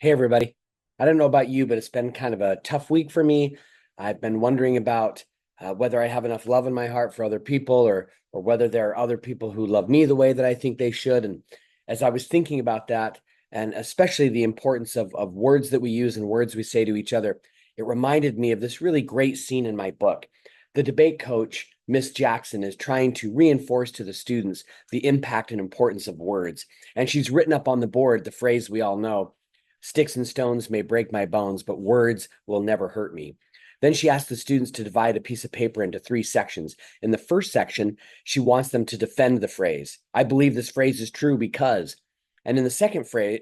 Hey, everybody. I don't know about you, but it's been kind of a tough week for me. I've been wondering about whether I have enough love in my heart for other people or whether there are other people who love me the way that I think they should. And as I was thinking about that, and especially the importance of words that we use and words we say to each other, it reminded me of this really great scene in my book. The debate coach, Miss Jackson, is trying to reinforce to the students the impact and importance of words. And she's written up on the board the phrase we all know: sticks and stones may break my bones, but words will never hurt me. Then she asked the students to divide a piece of paper into three sections. In the first section, she wants them to defend the phrase. I believe this phrase is true because. And in the second phrase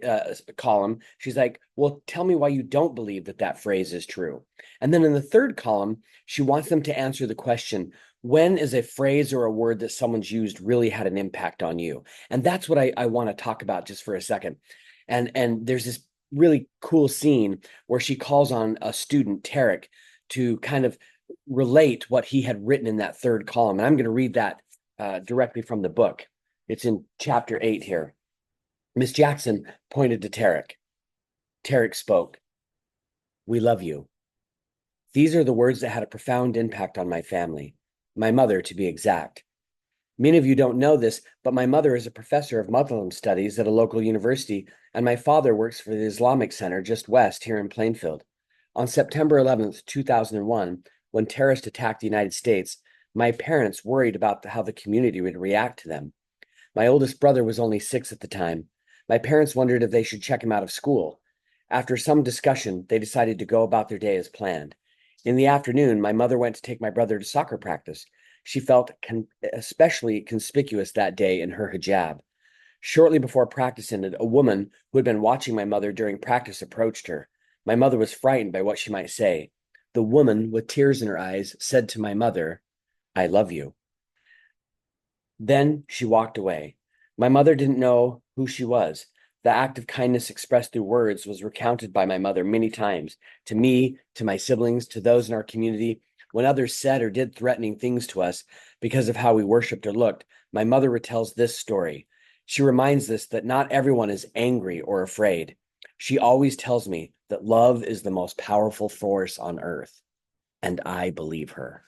column, she's like, well, tell me why you don't believe that that phrase is true. And then in the third column, she wants them to answer the question, when is a phrase or a word that someone's used really had an impact on you? And that's what I want to talk about just for a second. And there's this really cool scene where she calls on a student, Tarek, to kind of relate what he had written in that third column. And I'm going to read that directly from the book. It's in chapter 8 here. Miss Jackson pointed to Tarek. Tarek spoke. We love you. These are the words that had a profound impact on my family, my mother to be exact. Many of you don't know this, but my mother is a professor of Muslim studies at a local university, and my father works for the Islamic Center just west here in Plainfield. On September 11th, 2001, when terrorists attacked the United States, my parents worried about how the community would react to them. My oldest brother was only 6 at the time. My parents wondered if they should check him out of school. After some discussion, they decided to go about their day as planned. In the afternoon, my mother went to take my brother to soccer practice. She felt especially conspicuous that day in her hijab. Shortly before practice ended, a woman who had been watching my mother during practice approached her. My mother was frightened by what she might say. The woman, with tears in her eyes, said to my mother, I love you. Then she walked away. My mother didn't know who she was. The act of kindness expressed through words was recounted by my mother many times, to me, to my siblings, to those in our community. When others said or did threatening things to us because of how we worshiped or looked, my mother retells this story. She reminds us that not everyone is angry or afraid. She always tells me that love is the most powerful force on earth, and I believe her.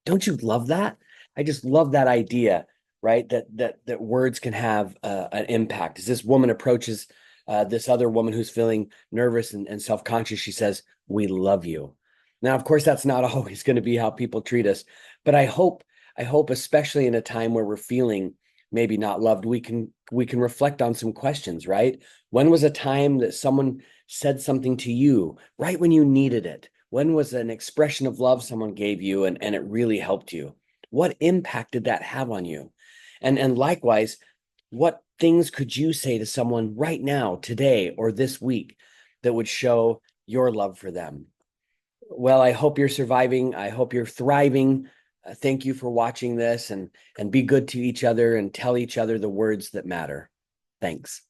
Don't you love that? I just love that idea, right? That words can have an impact. As this woman approaches this other woman who's feeling nervous and self-conscious, she says, "We love you." Now, of course, that's not always going to be how people treat us, but I hope, especially in a time where we're feeling maybe not loved, we can reflect on some questions, right? When was a time that someone said something to you right when you needed it? When was an expression of love someone gave you and it really helped you? What impact did that have on you? And likewise, what things could you say to someone right now, today, or this week that would show your love for them? Well, I hope you're surviving. I hope you're thriving. Thank you for watching this and be good to each other and tell each other the words that matter. Thanks.